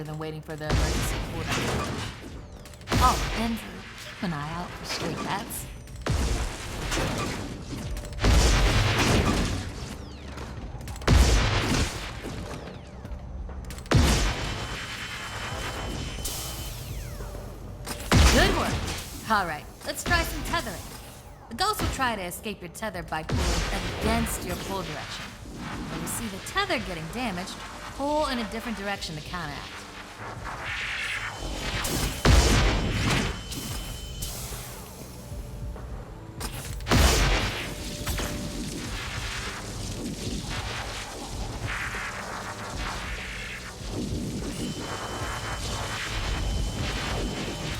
than waiting for the emergency order. Oh, and keep an eye out for stray cats. Good work. All right, let's try some tethering. The ghost will try to escape your tether by pulling against your pull direction. When you see the tether getting damaged, pull in a different direction to counteract.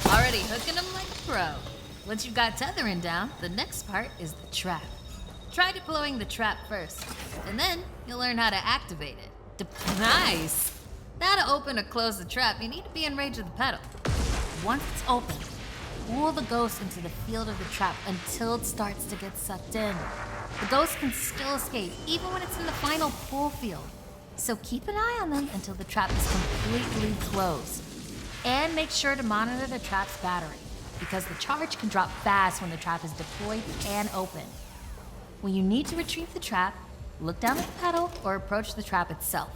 Already hooking them like a pro. Once you've got tethering down, the next part is the trap. Try deploying the trap first, and then you'll learn how to activate it. Nice! Now to open or close the trap, you need to be in range of the pedal. Once it's open, pull the ghost into the field of the trap until it starts to get sucked in. The ghost can still escape, even when it's in the final pull field. So keep an eye on them until the trap is completely closed. And make sure to monitor the trap's battery, because the charge can drop fast when the trap is deployed and open. When you need to retrieve the trap, look down at the pedal or approach the trap itself.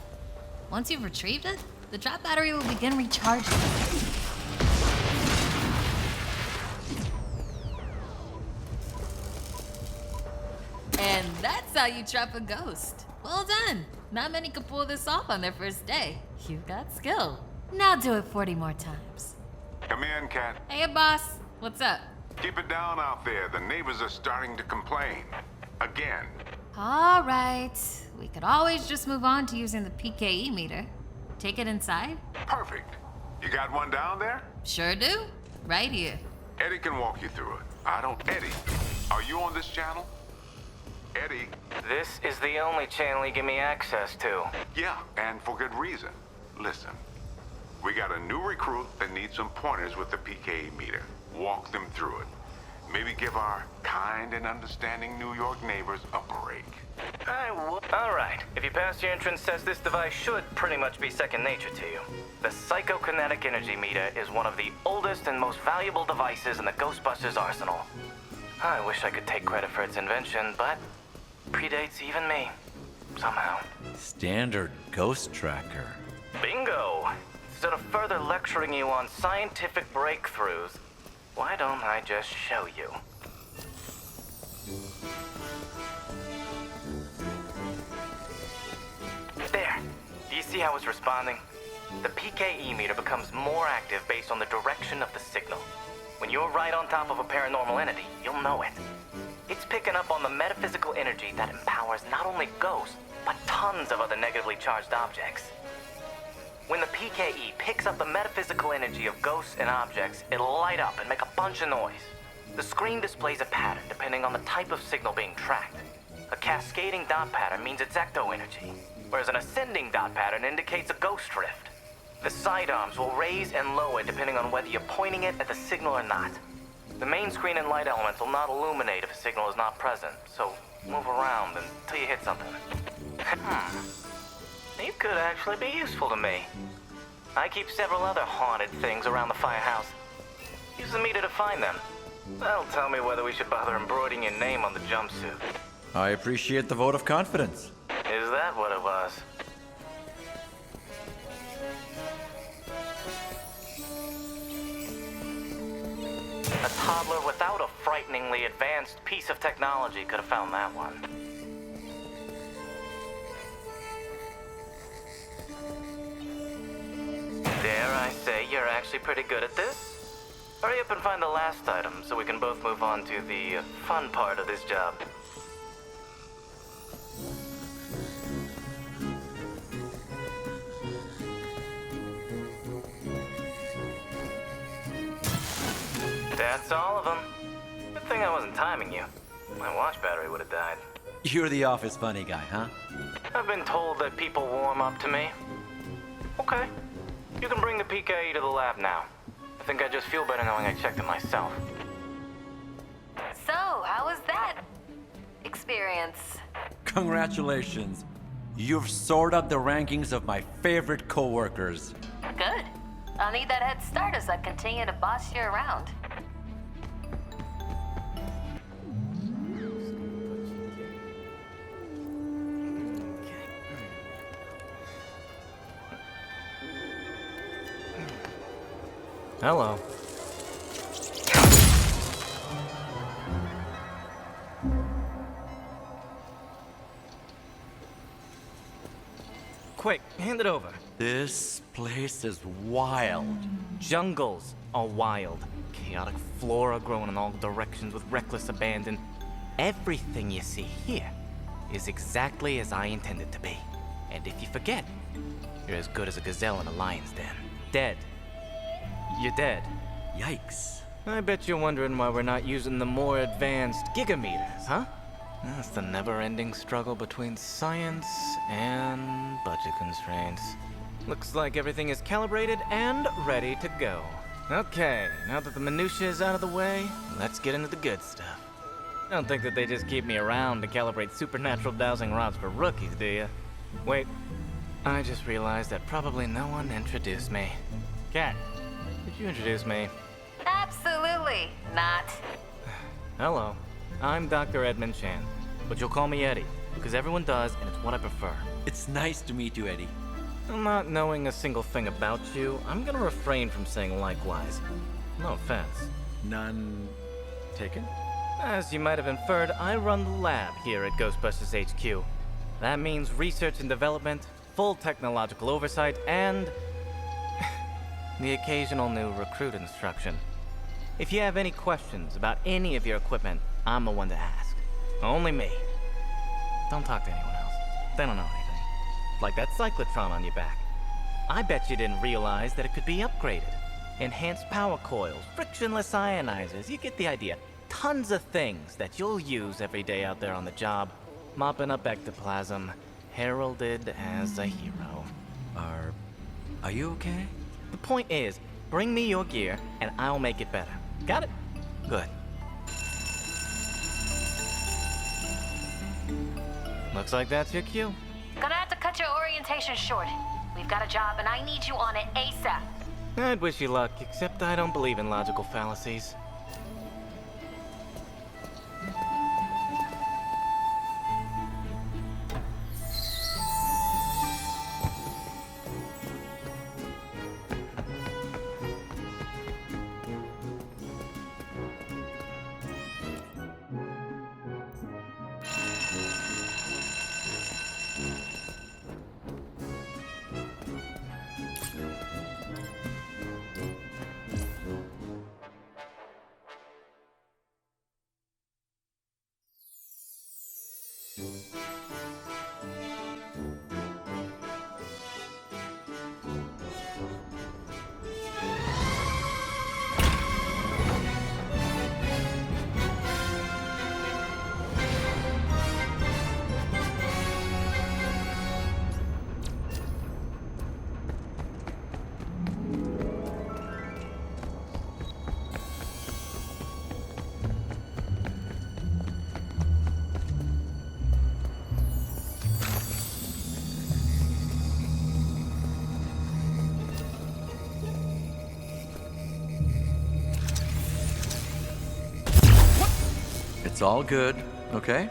Once you've retrieved it, the trap battery will begin recharging. And that's how you trap a ghost. Well done. Not many can pull this off on their first day. You've got skill. Now do it 40 more times. Come in, Cat. Hey, boss. What's up? Keep it down out there. The neighbors are starting to complain. Again. All right. We could always just move on to using the PKE meter. Take it inside? Perfect. You got one down there? Sure do. Right here. Eddie can walk you through it. Eddie, are you on this channel? Eddie? This is the only channel you give me access to. Yeah, and for good reason. Listen, we got a new recruit that needs some pointers with the PKE meter. Walk them through it. Maybe give our kind and understanding New York neighbors a break. All right. If you pass your entrance test, this device should pretty much be second nature to you. The psychokinetic energy meter is one of the oldest and most valuable devices in the Ghostbusters arsenal. I wish I could take credit for its invention, but predates even me. Somehow. Standard ghost tracker. Bingo! Instead of further lecturing you on scientific breakthroughs, why don't I just show you? There. Do you see how it's responding? The PKE meter becomes more active based on the direction of the signal. When you're right on top of a paranormal entity, you'll know it. It's picking up on the metaphysical energy that empowers not only ghosts, but tons of other negatively charged objects. When the PKE picks up the metaphysical energy of ghosts and objects, it'll light up and make a bunch of noise. The screen displays a pattern depending on the type of signal being tracked. A cascading dot pattern means it's ecto energy, whereas an ascending dot pattern indicates a ghost drift. The sidearms will raise and lower depending on whether you're pointing it at the signal or not. The main screen and light elements will not illuminate if a signal is not present, so move around until you hit something. You could actually be useful to me. I keep several other haunted things around the firehouse. Use the meter to find them. That'll tell me whether we should bother embroidering your name on the jumpsuit. I appreciate the vote of confidence. Is that what it was? A toddler without a frighteningly advanced piece of technology could have found that one. Dare I say you're actually pretty good at this? Hurry up and find the last item so we can both move on to the fun part of this job. That's all of them. Good thing I wasn't timing you. My watch battery would have died. You're the office funny guy, huh? I've been told that people warm up to me. Okay. You can bring the PKE to the lab now. I think I just feel better knowing I checked it myself. So, how was that experience? Congratulations. You've soared up the rankings of my favorite coworkers. Good. I'll need that head start as I continue to boss you around. Hello. Quick, hand it over. This place is wild. Jungles are wild. Chaotic flora growing in all directions with reckless abandon. Everything you see here is exactly as I intended to be. And if you forget, you're as good as a gazelle in a lion's den. Dead. You're dead. Yikes. I bet you're wondering why we're not using the more advanced gigameters, huh? That's the never-ending struggle between science and budget constraints. Looks like everything is calibrated and ready to go. Okay, now that the minutiae is out of the way, let's get into the good stuff. Don't think that they just keep me around to calibrate supernatural dowsing rods for rookies, do you? Wait, I just realized that probably no one introduced me. Kat, could you introduce me? Absolutely not. Hello, I'm Dr. Edmund Chan, but you'll call me Eddie, because everyone does, and it's what I prefer. It's nice to meet you, Eddie. Not knowing a single thing about you, I'm gonna refrain from saying likewise. No offense. None taken? As you might have inferred, I run the lab here at Ghostbusters HQ. That means research and development, full technological oversight, and the occasional new recruit instruction. If you have any questions about any of your equipment, I'm the one to ask. Only me. Don't talk to anyone else. They don't know anything. Like that cyclotron on your back. I bet you didn't realize that it could be upgraded. Enhanced power coils, frictionless ionizers, you get the idea. Tons of things that you'll use every day out there on the job. Mopping up ectoplasm, heralded as a hero. Are you okay? The point is, bring me your gear and I'll make it better. Got it? Good. Looks like that's your cue. Gonna have to cut your orientation short. We've got a job and I need you on it ASAP. I'd wish you luck, except I don't believe in logical fallacies. It's all good, okay?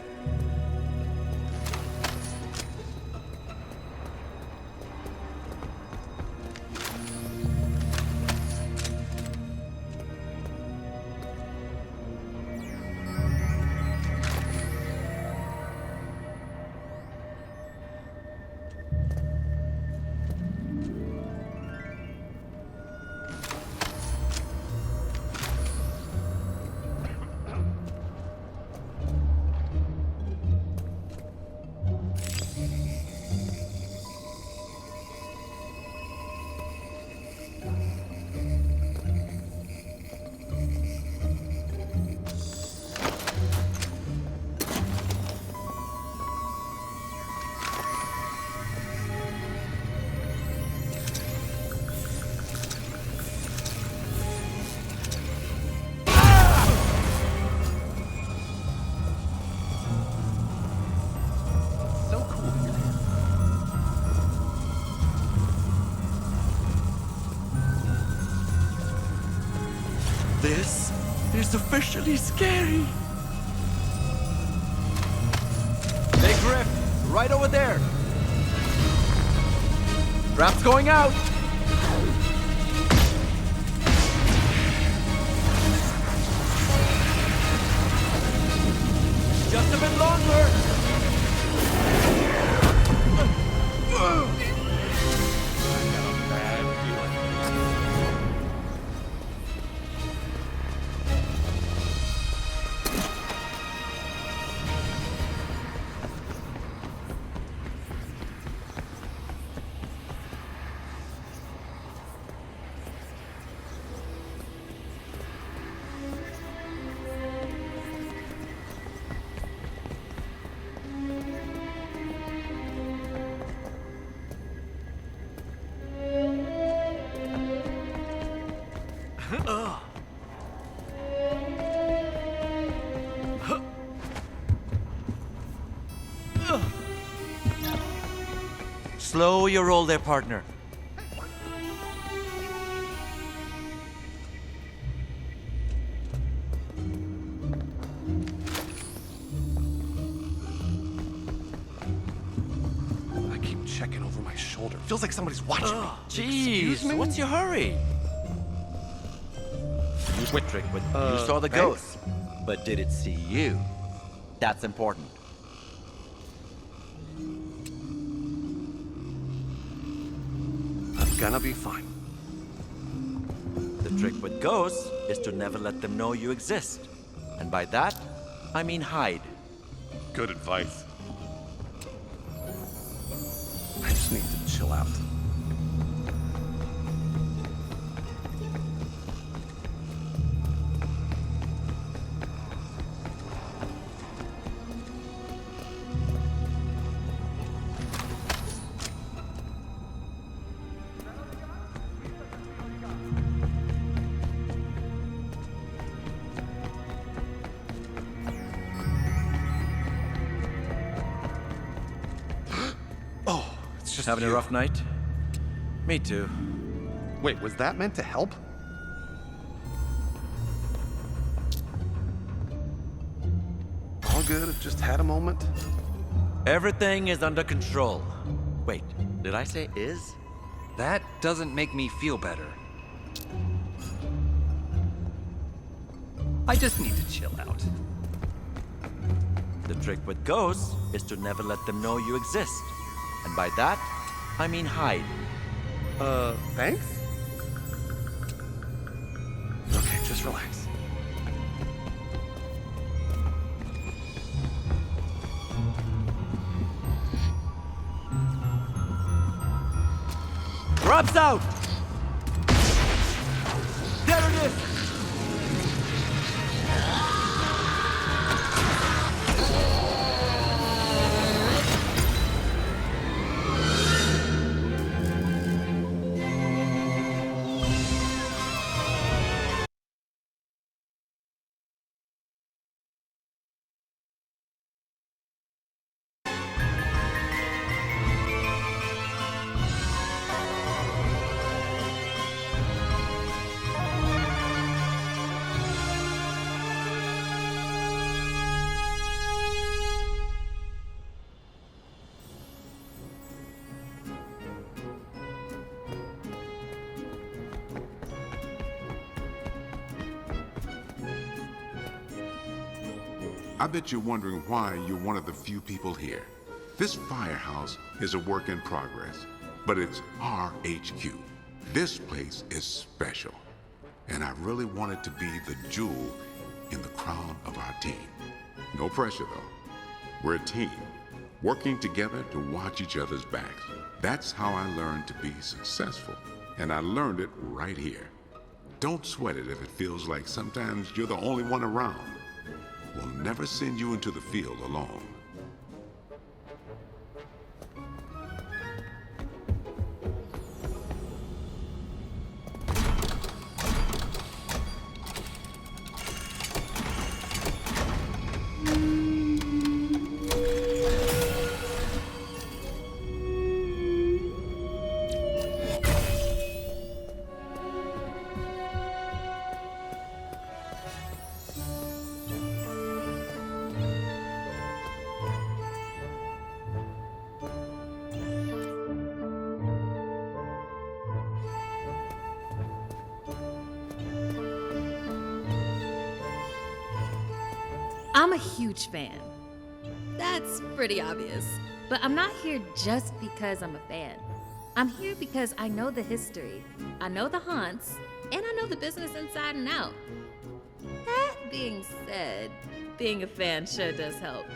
This is officially scary. Hey, Griff, right over there. Trap's going out. Just a bit longer. Slow your roll there, partner. I keep checking over my shoulder. Feels like somebody's watching me. Jeez, me? what's your hurry? You trick, but you saw the thanks. ghost. But did it see you? That's important. I'm gonna be fine. The trick with ghosts is to never let them know you exist. And by that, I mean hide. Good advice. I just need to chill out. Just Having a you. rough night? Me too. Wait, was that meant to help? All good, just had a moment. Everything is under control. Wait, did I say is? That doesn't make me feel better. I just need to chill out. The trick with ghosts is to never let them know you exist. And by that, I mean hide. Thanks? Okay, just relax. Drops out! There it is! I bet you're wondering why you're one of the few people here. This firehouse is a work in progress, but it's our HQ. This place is special, and I really want it to be the jewel in the crown of our team. No pressure, though. We're a team, working together to watch each other's backs. That's how I learned to be successful, and I learned it right here. Don't sweat it if it feels like sometimes you're the only one around. We'll never send you into the field alone. I'm a huge fan. That's pretty obvious. But I'm not here just because I'm a fan. I'm here because I know the history, I know the haunts, and I know the business inside and out. That being said, being a fan sure does help.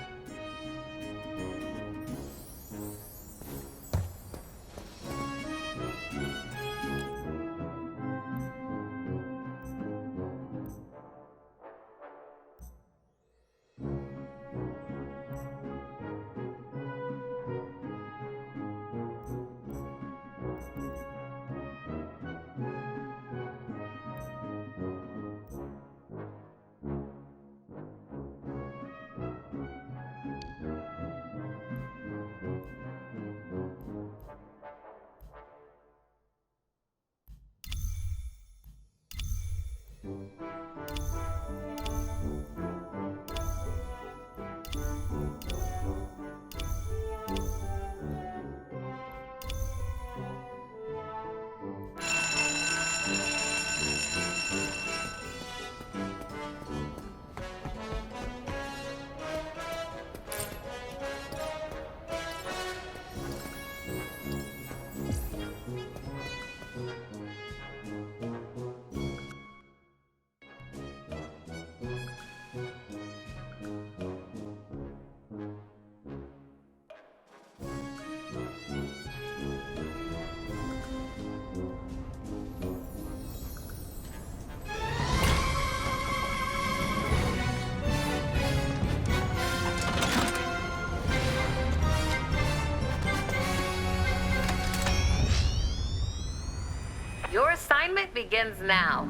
Your assignment begins now.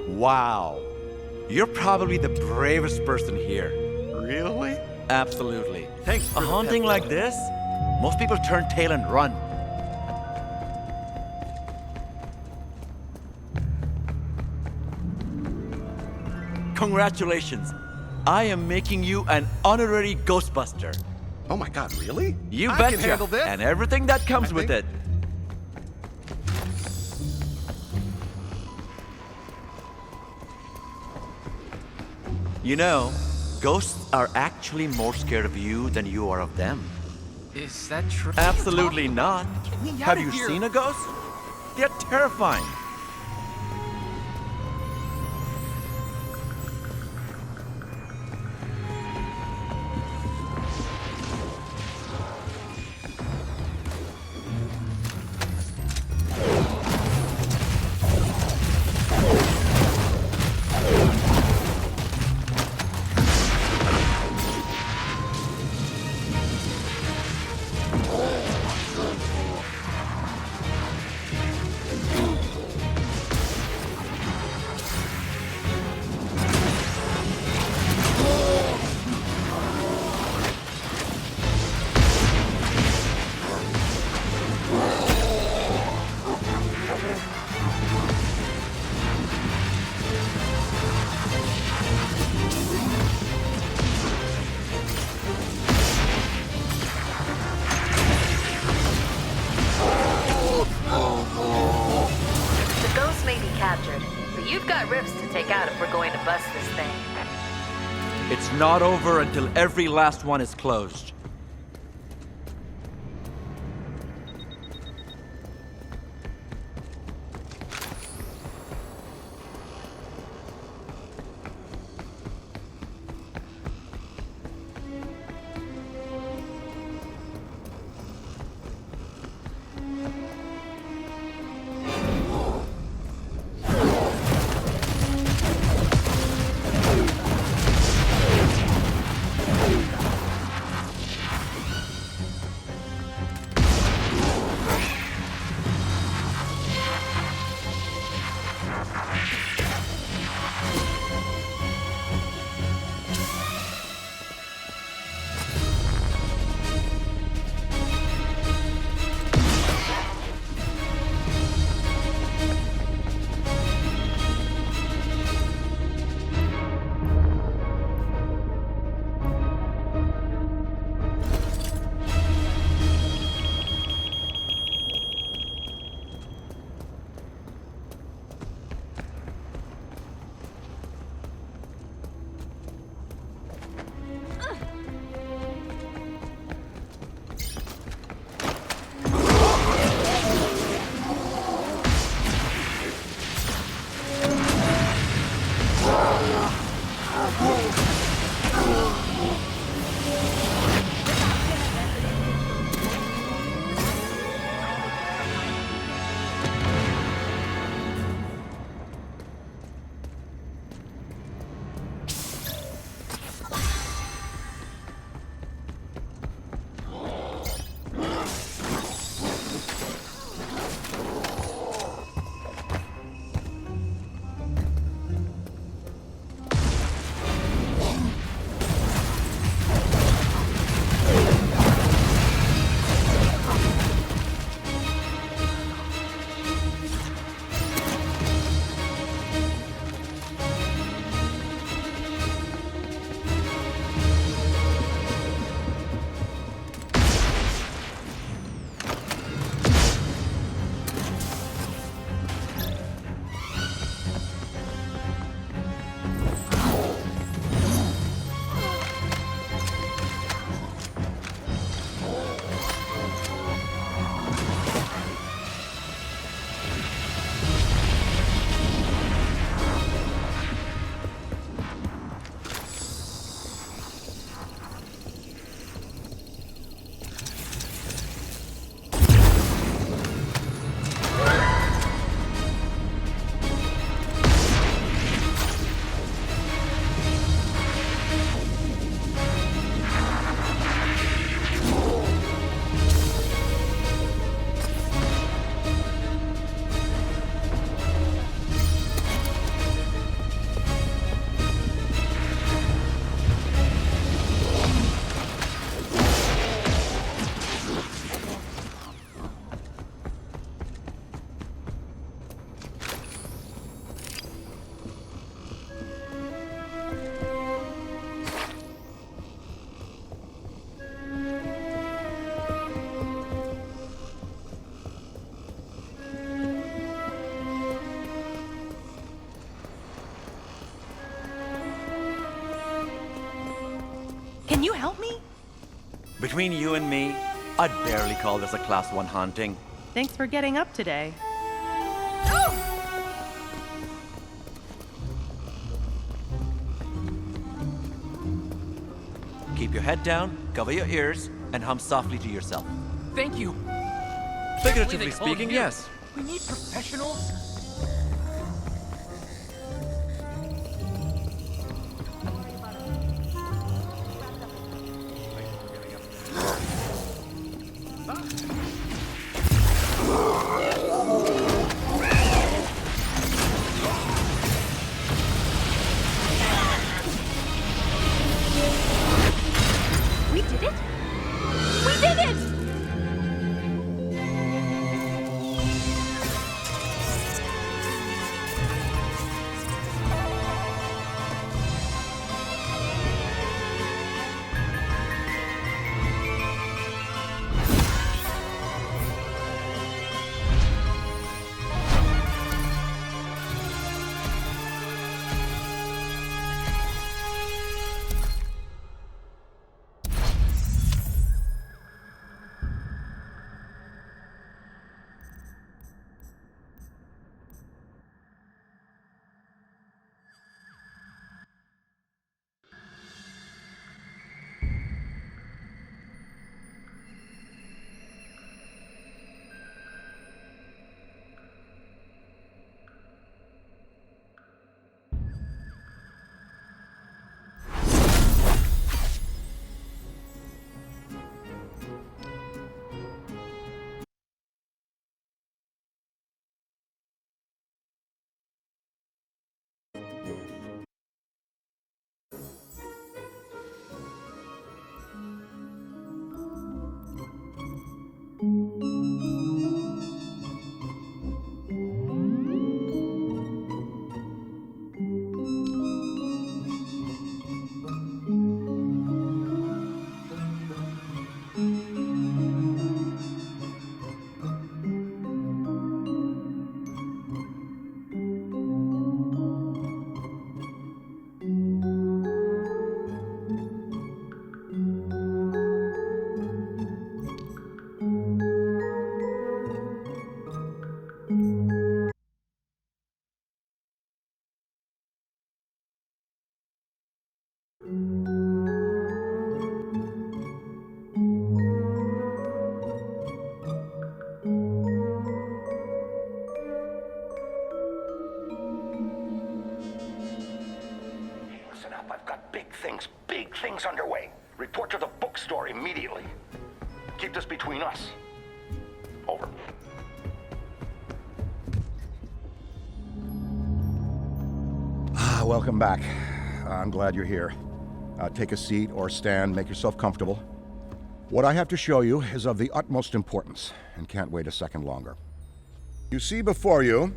Wow. You're probably the bravest person here. Really? Absolutely. Thanks for A the haunting pep like talk. this, most people turn tail and run. Congratulations. I am making you an honorary Ghostbuster. Oh my god, really? You I betcha. can handle this. And everything that comes I with think- it. You know, ghosts are actually more scared of you than you are of them. Is that true? Absolutely not. me Have outta you here. seen a ghost? They're terrifying. The ghost may be captured, but you've got rifts to take out if we're going to bust this thing. It's not over until every last one is closed. Can you help me? Between you and me, I'd barely call this a Class 1 haunting. Thanks for getting up today. Keep your head down, cover your ears, and hum softly to yourself. Thank you. Figuratively They called speaking, you. yes. We need professionals. We did it! We did it! I've got big things underway. Report to the bookstore immediately. Keep this between us. Over. Welcome back. I'm glad you're here. Take a seat or stand, make yourself comfortable. What I have to show you is of the utmost importance, and can't wait a second longer. You see before you,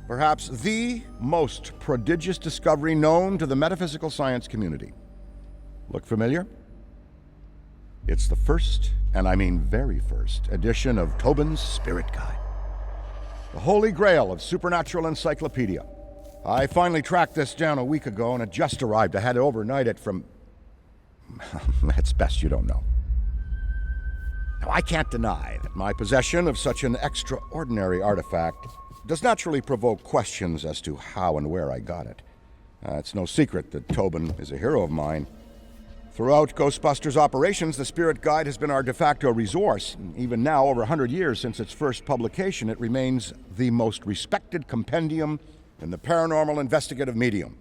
perhaps the most prodigious discovery known to the metaphysical science community. Look familiar? It's the first, and I mean very first, edition of Tobin's Spirit Guide. The holy grail of supernatural encyclopedia. I finally tracked this down a week ago, and it just arrived. I had to overnight it from... It's best you don't know. Now, I can't deny that my possession of such an extraordinary artifact does naturally provoke questions as to how and where I got it. It's no secret that Tobin is a hero of mine. Throughout Ghostbusters operations, the Spirit Guide has been our de facto resource. Even now, over 100 years since its first publication, it remains the most respected compendium in the paranormal investigative medium.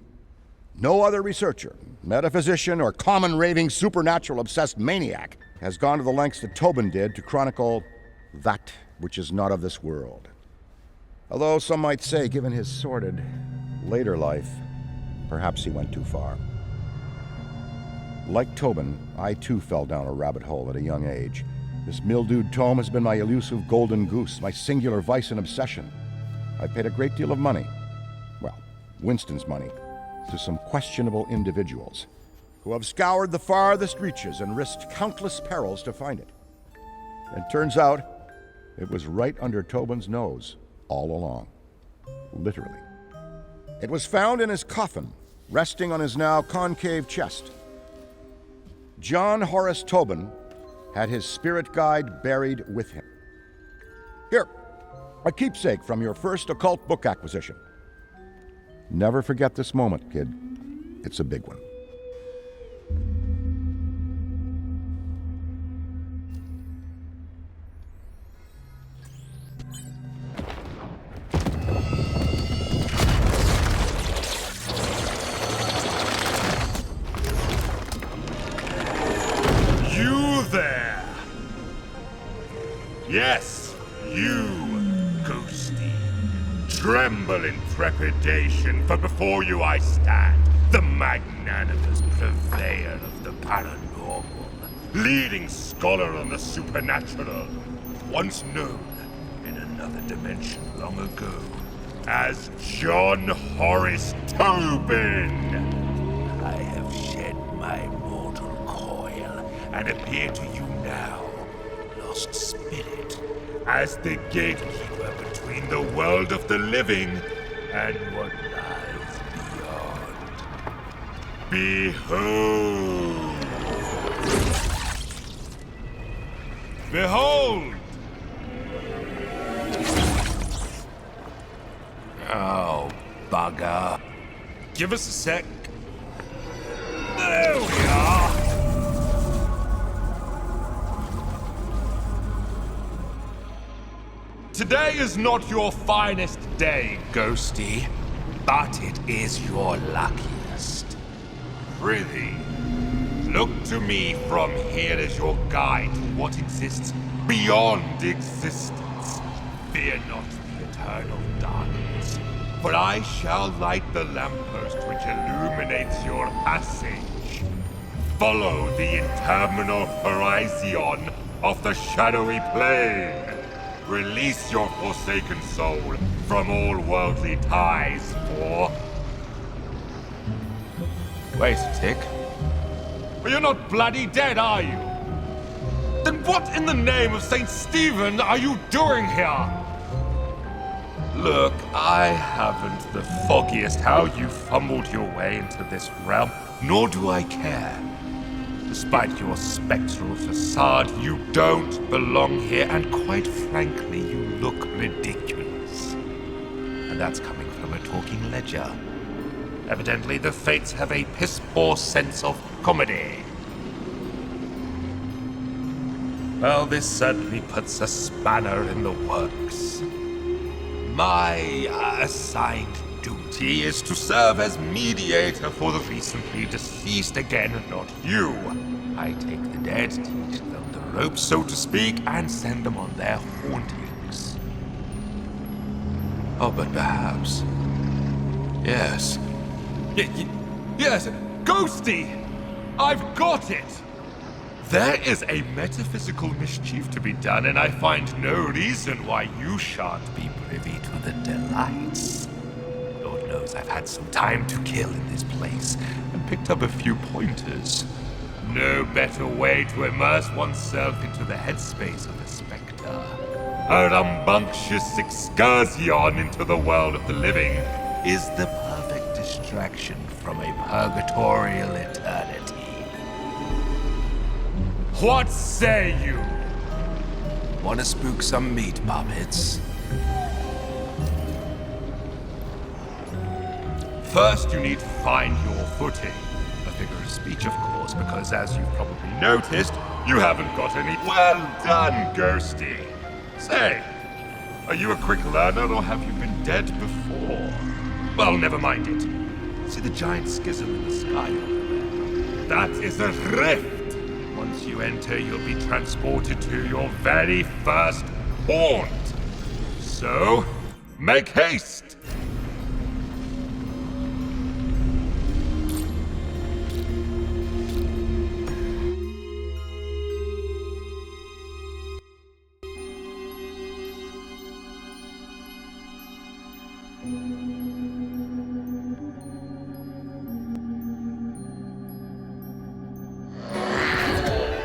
No other researcher, metaphysician, or common raving supernatural obsessed maniac has gone to the lengths that Tobin did to chronicle that which is not of this world. Although some might say, given his sordid later life, perhaps he went too far. Like Tobin, I too fell down a rabbit hole at a young age. This mildewed tome has been my elusive golden goose, my singular vice and obsession. I've paid a great deal of money, well, Winston's money, to some questionable individuals who have scoured the farthest reaches and risked countless perils to find it. And turns out, it was right under Tobin's nose all along. Literally. It was found in his coffin, resting on his now concave chest. John Horace Tobin had his Spirit Guide buried with him. Here, a keepsake from your first occult book acquisition. Never forget this moment, kid. It's a big one. You there! Yes, you, Ghosty. Tremble in trepidation, for before you I stand, the magnanimous purveyor of the paranormal, leading scholar on the supernatural, once known in another dimension long ago as John Horace Tobin. I have shed my mortal coil and appear to you now, lost spirit, as the gatekeeper between the world of the living and what lies beyond. Behold! Behold! Oh, bugger. Give us a sec. There we are! Today is not your finest day, Ghosty, but it is your luckiest. Prithee, look to me from here as your guide to what exists beyond existence. Fear not the eternal darkness, for I shall light the lamppost which illuminates your passage. Follow the interminable horizon of the shadowy plane. Release your forsaken soul from all worldly ties, for... Wait a tick. Well, you're not bloody dead, are you? Then what in the name of St. Stephen are you doing here? Look, I haven't the foggiest how you fumbled your way into this realm, nor do I care. Despite your spectral facade, you don't belong here, and quite frankly, you look ridiculous. And that's coming from a talking ledger. Evidently, the fates have a piss-poor sense of comedy. Well, this certainly puts a spanner in the works. My assigned duty duty is to serve as mediator for the recently deceased again, not you. I take the dead, teach them the ropes, so to speak, and send them on their hauntings. Oh, but perhaps... Yes. Yes, Ghosty! I've got it! There is a metaphysical mischief to be done, and I find no reason why you shan't be privy to the delights. Lord knows I've had some time to kill in this place, and picked up a few pointers. No better way to immerse oneself into the headspace of a spectre. A rambunctious excursion into the world of the living is the perfect distraction from a purgatorial eternity. What say you? Want to spook some meat puppets? First, you need to find your footing. A figure of speech, of course, because as you've probably noticed, you haven't got any... Well done, Ghosty. Say, are you a quick learner or have you been dead before? Well, never mind it. See the giant schism in the sky over there? That is a rift. Once you enter, you'll be transported to your very first haunt. So, make haste!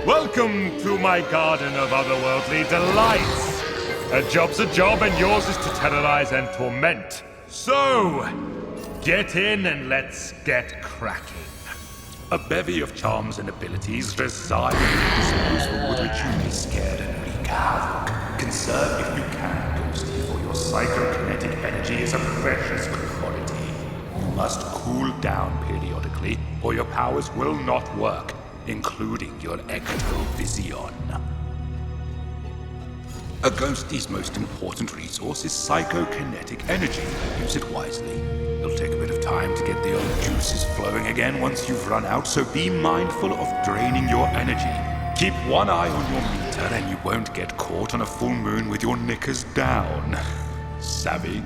Welcome to my garden of otherworldly delights. A job's a job, and yours is to terrorize and torment. So, get in and let's get cracking. A bevy of charms and abilities reside in the disposal with which you may scare and wreak havoc. Conserve if you can, Ghosty, for your psychokinetic energy is a precious commodity. You must cool down periodically, or your powers will not work, including your ectovision. A Ghosty's most important resource is psychokinetic energy. Use it wisely. It'll take a bit of time to get the old juices flowing again once you've run out, so be mindful of draining your energy. Keep one eye on your meter and you won't get caught on a full moon with your knickers down. Savvy?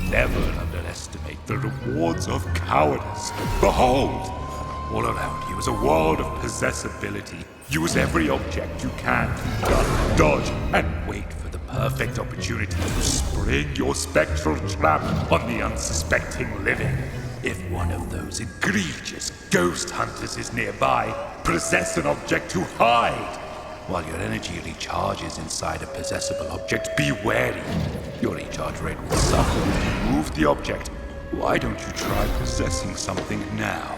Never underestimate the rewards of cowardice. Behold! All around you is a world of possessibility. Use every object you can to duck, dodge, and wait for the perfect opportunity to spring your spectral trap on the unsuspecting living. If one of those egregious ghost hunters is nearby, possess an object to hide. While your energy recharges inside a possessible object, be wary. Your recharge rate will suffer if you move the object. Why don't you try possessing something now?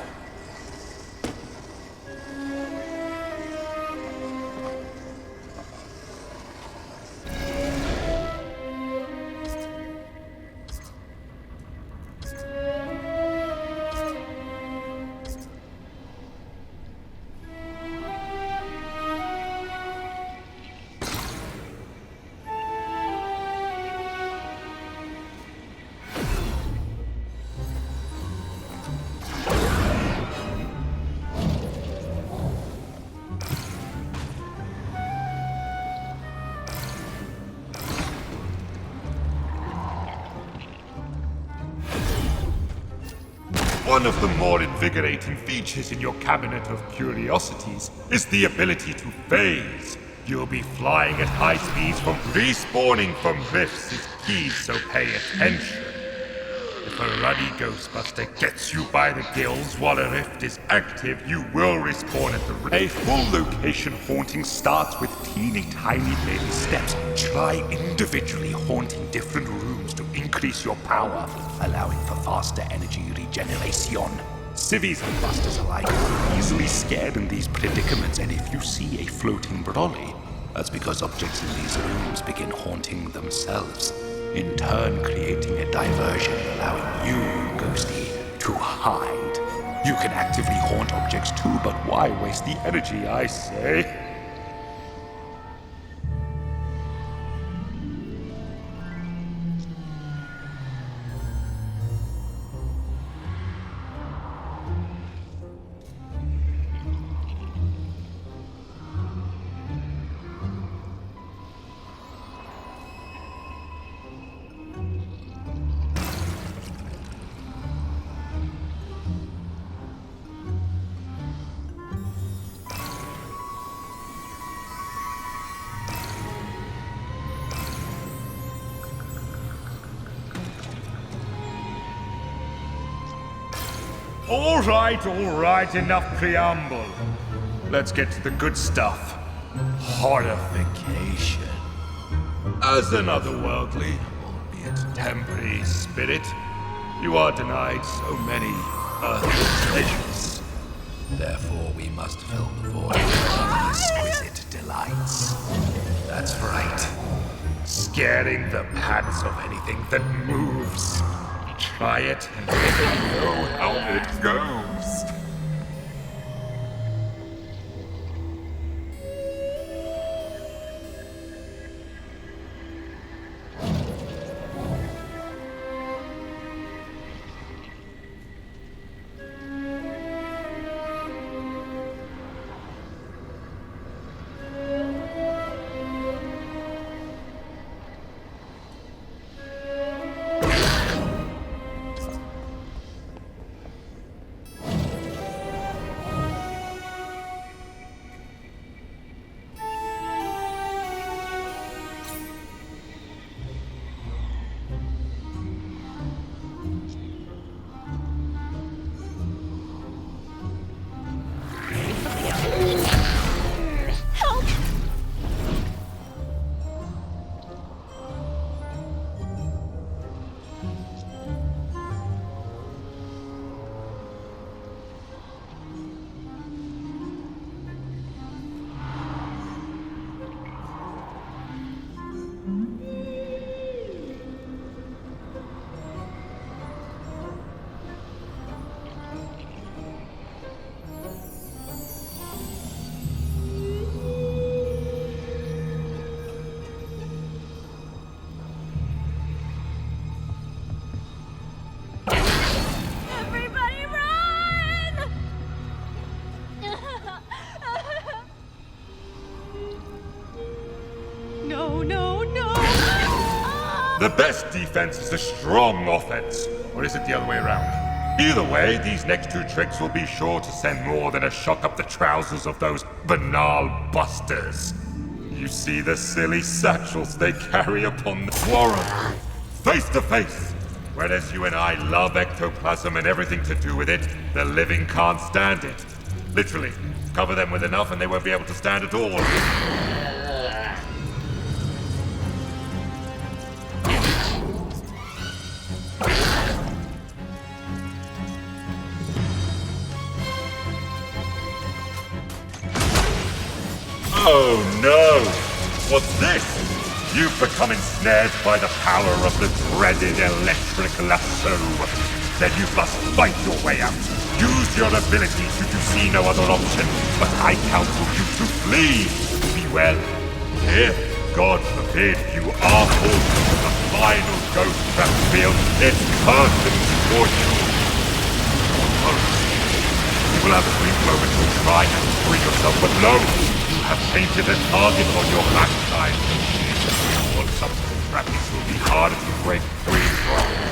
One of the more invigorating features in your cabinet of curiosities is the ability to phase. You'll be flying at high speeds from respawning from rifts is key, so pay attention. If a ruddy Ghostbuster gets you by the gills while a rift is active, you will respawn at the rift. A full location haunting starts with teeny tiny baby steps. Try individually haunting different rooms to increase your power, allowing for faster energy regeneration. Civvies and busters alike are easily scared in these predicaments, and if you see a floating brolly, that's because objects in these rooms begin haunting themselves, in turn creating a diversion, allowing you, Ghosty, to hide. You can actively haunt objects too, but why waste the energy, I say? All right, enough preamble. Let's get to the good stuff. Horrification. As an otherworldly, albeit temporary spirit, you are denied so many earthly pleasures. Therefore, we must fill the void with exquisite delights. That's right. Scaring the pants of anything that moves. Try it and let me know how it goes. The best defense is a strong offense. Or is it the other way around? Either way, these next two tricks will be sure to send more than a shock up the trousers of those banal busters. You see the silly satchels they carry upon the quarrel. Face to face. Whereas you and I love ectoplasm and everything to do with it, the living can't stand it. Literally, cover them with enough and they won't be able to stand at all. Oh no! What's this? You've become ensnared by the power of the dreaded electric lasso. Then you must fight your way out. Use your ability should you see no other option, but I counsel you to flee. Be well. If, God forbid, you are pulled into the final ghost trap field, it's curtains for you. You will have a brief moment to try and free yourself, but no! Have painted a target on your backside. All subsequent trappings will be harder to break free from.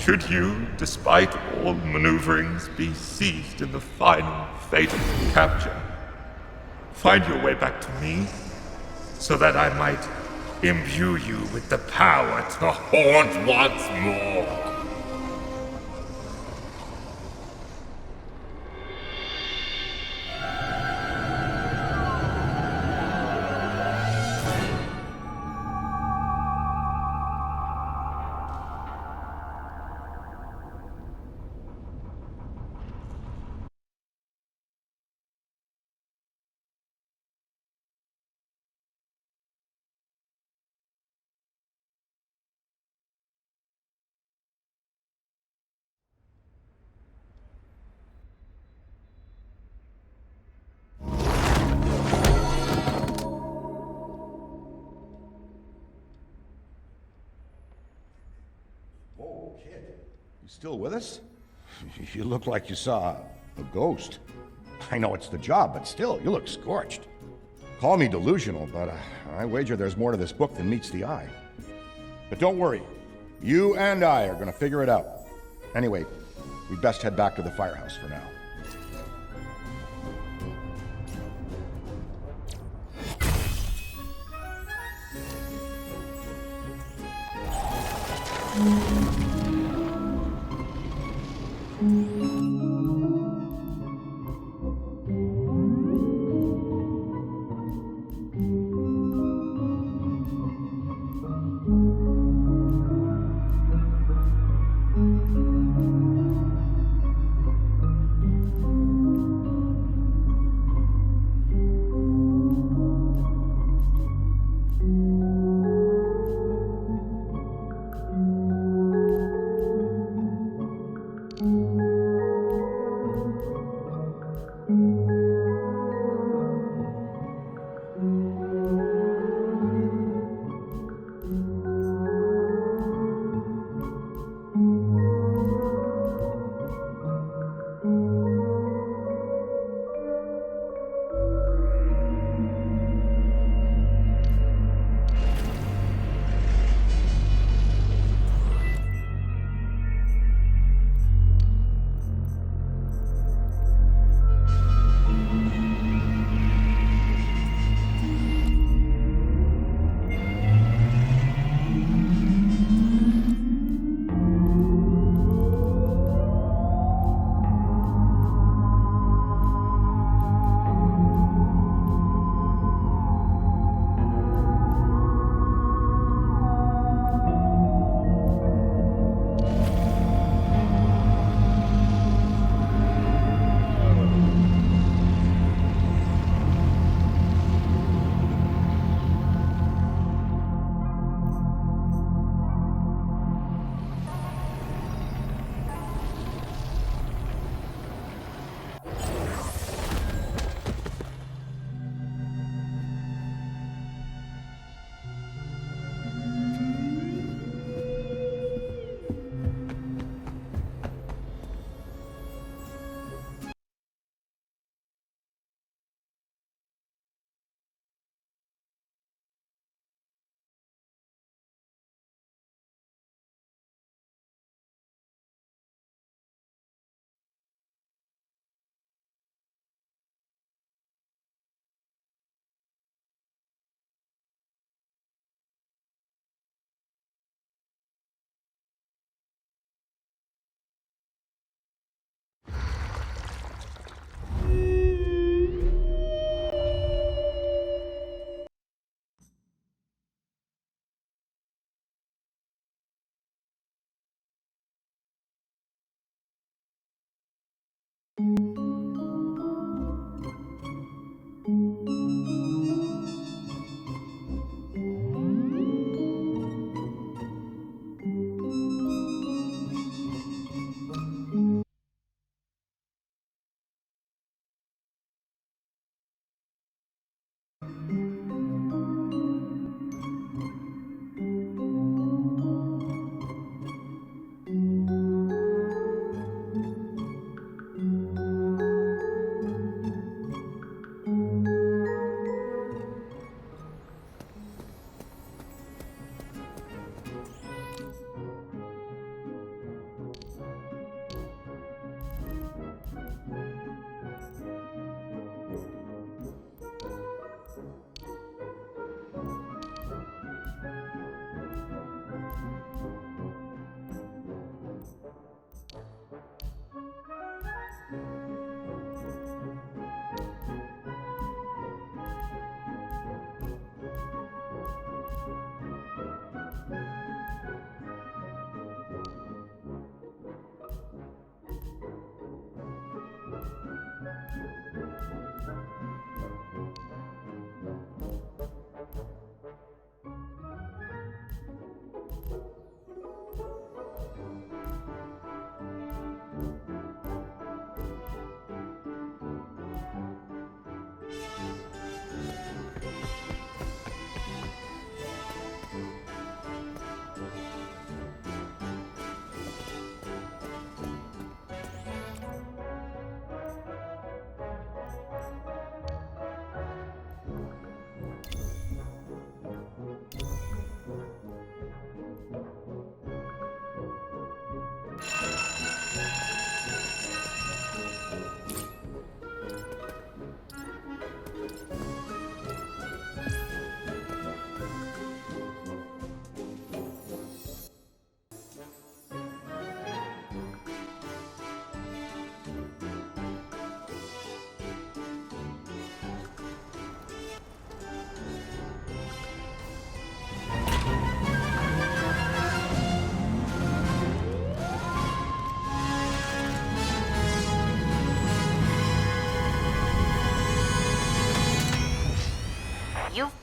Should you, despite all maneuverings, be seized in the final fate of capture, find your way back to me, so that I might imbue you with the power to haunt once more. Whoa, kid. You still with us? You look like you saw a ghost. I know it's the job, but still, you look scorched. Call me delusional, but I wager there's more to this book than meets the eye. But don't worry. You and I are going to figure it out. Anyway, we'd best head back to the firehouse for now.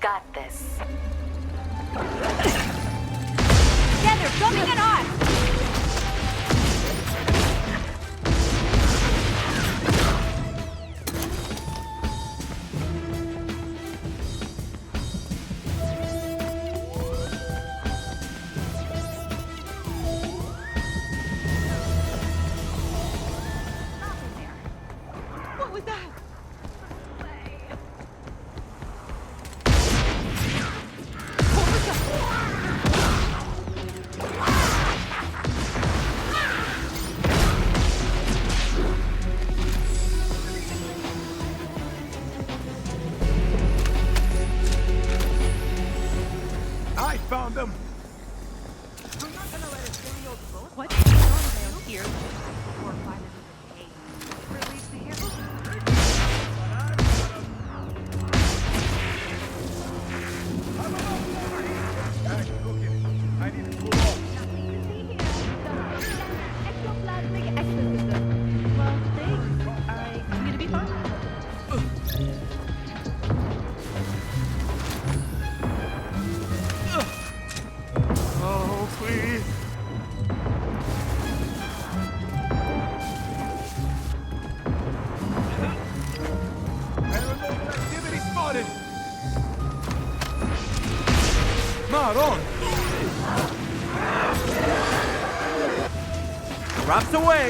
got this. Together, drumming it on! What was that? I found them! What's going on around here? Release the hero. I need to cool off. Ectoplasmic exorcism. Well, thanks. I'm gonna be fine. Oh, please. Paranormal activity spotted! Maron! Wraps away!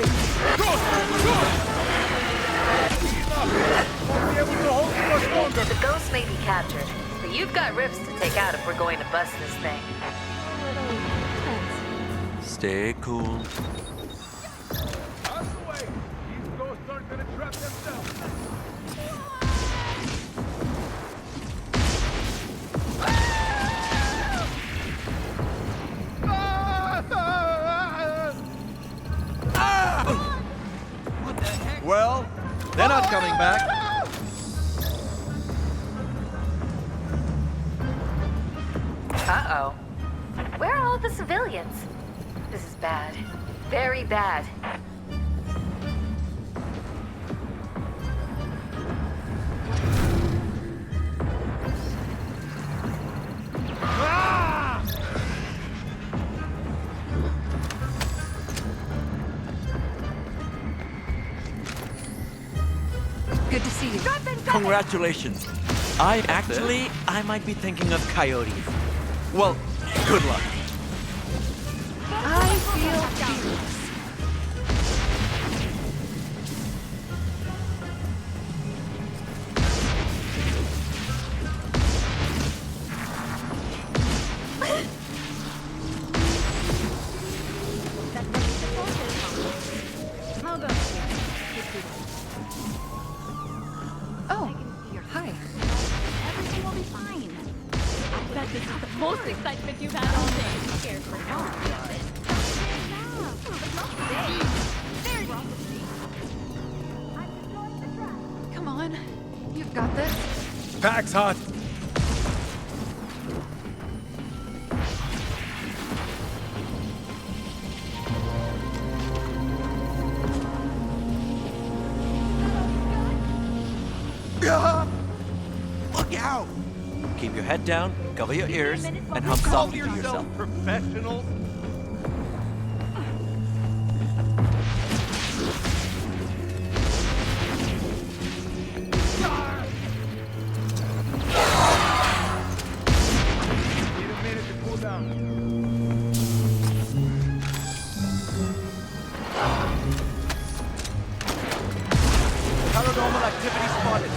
Won't be able to hold you much longer! The ghost may be captured, but you've got ribs to take out if we're going to bust this thing. Stay cool. Out of the way! These ghosts aren't gonna trap themselves! Well, they're not coming back. Uh-oh. Where are all the civilians? This is bad. Very bad. Good to see you. Congratulations. I might be thinking of coyotes. Well, good luck. I feel fearless. Oh, hi. Everything will be fine. I bet this is the most excitement you've had all day. Scared for Come on. You've got this. Pack's hot! Look out! Keep your head down, cover your ears, and hum softly to yourself. Professionals? Need a minute to cool down. Paranormal activity spotted.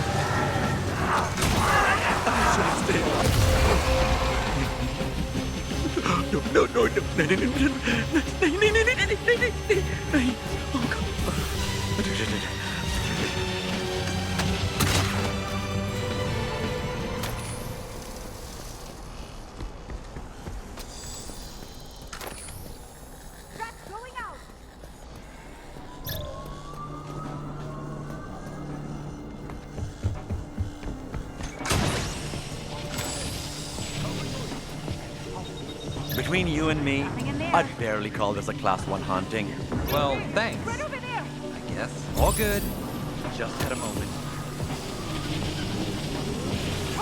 Between you and me, I'd barely call this a Class 1 haunting. Well, thanks. Right over there. I guess. All good. Just at a moment.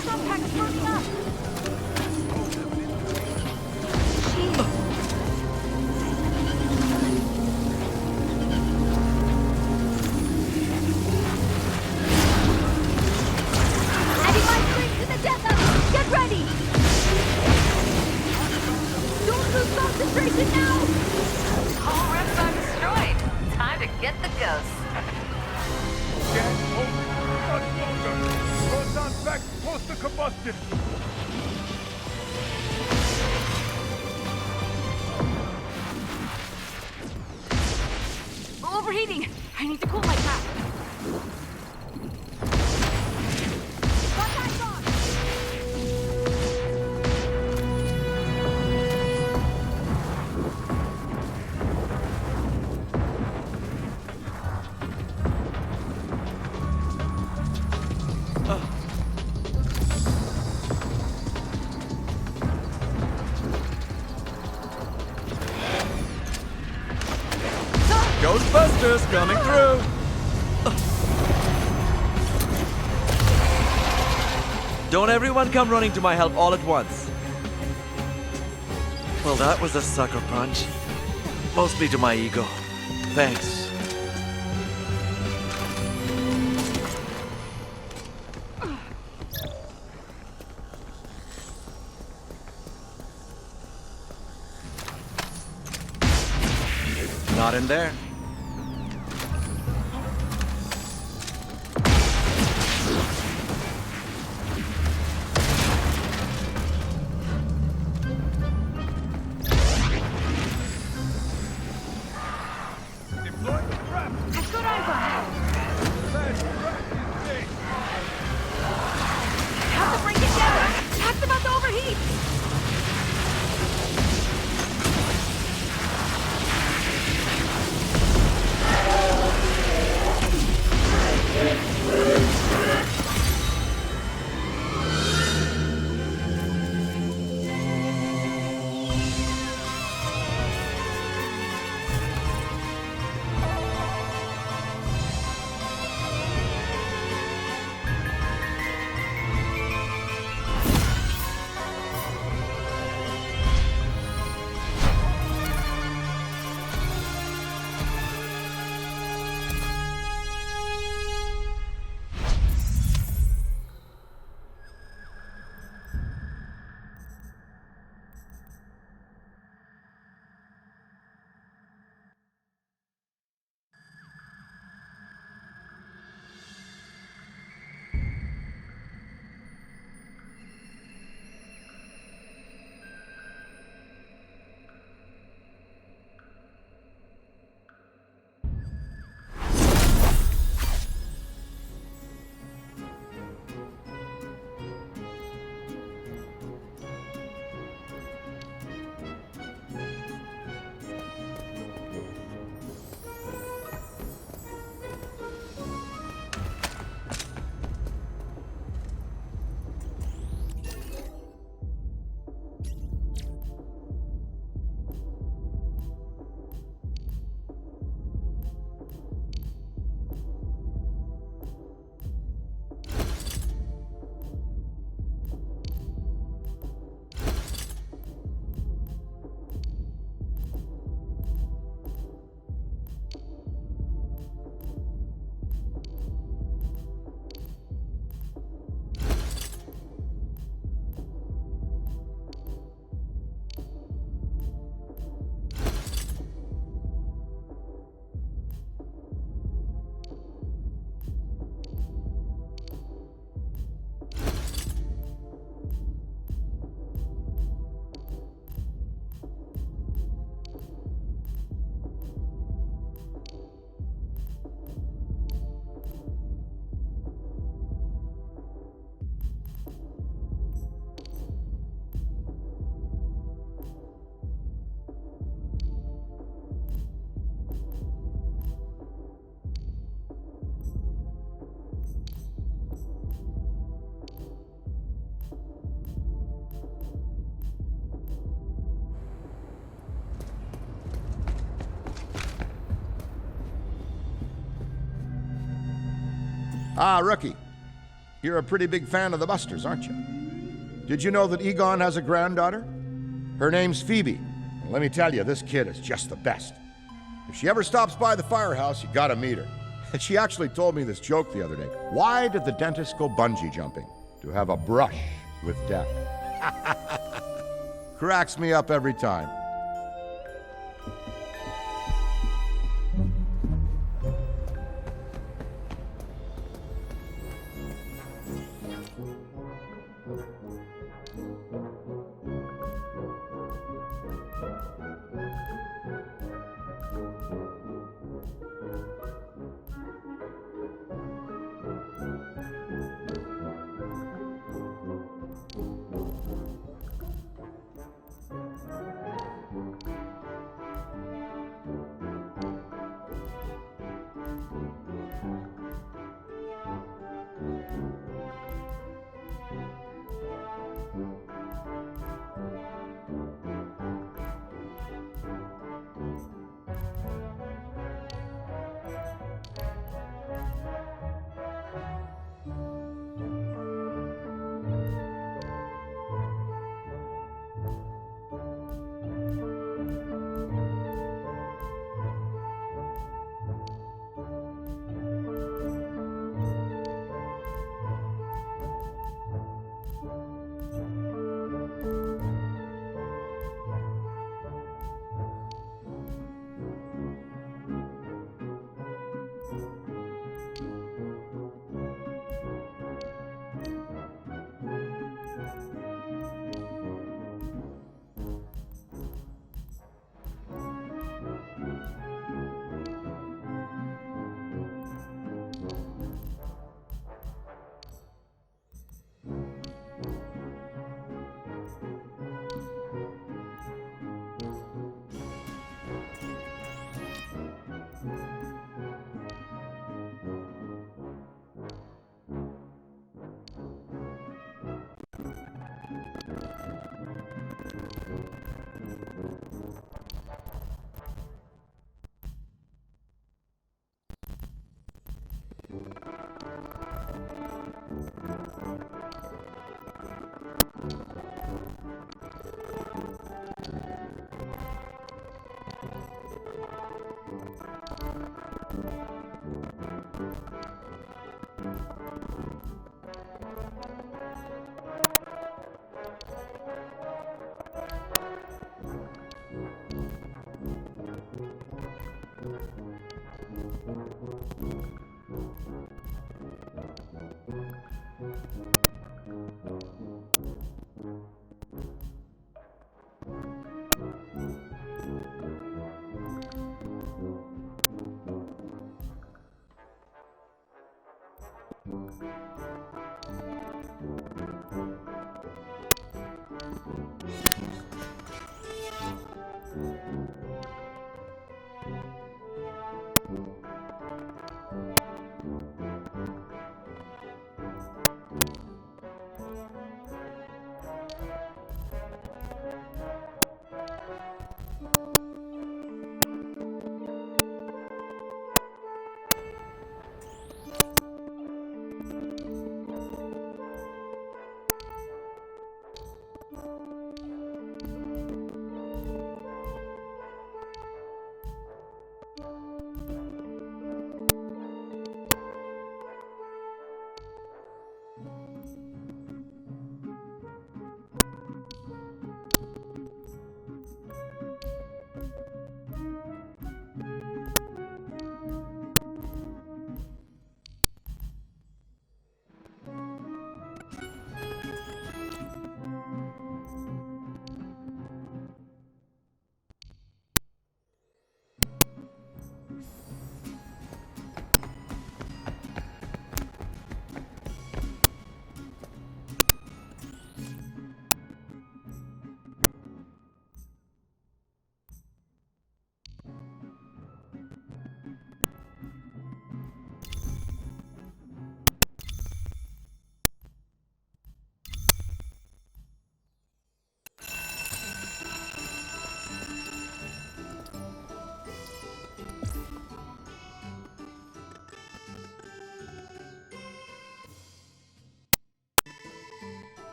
Those unpacks are burning up! Adding my strength to the death of! Get ready! Don't lose concentration now! All rifts are destroyed. Time to get the ghosts. Get over much longer. Proton pack close to combustion. We're overheating! I need to cool my pack. Got eyes on! Ghostbusters coming through! Don't everyone come running to my help all at once. Well, that was a sucker punch. Mostly to my ego. Thanks. Not in there. Deploy the trap. I've got eyes on it! Fast trap is safe. Have to break it down! Pack's about to overheat! Ah, rookie. You're a pretty big fan of the Busters, aren't you? Did you know that Egon has a granddaughter? Her name's Phoebe. And let me tell you, this kid is just the best. If she ever stops by the firehouse, you gotta meet her. And she actually told me this joke the other day. Why did the dentist go bungee jumping? To have a brush with death. Cracks me up every time.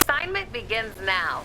Assignment begins now.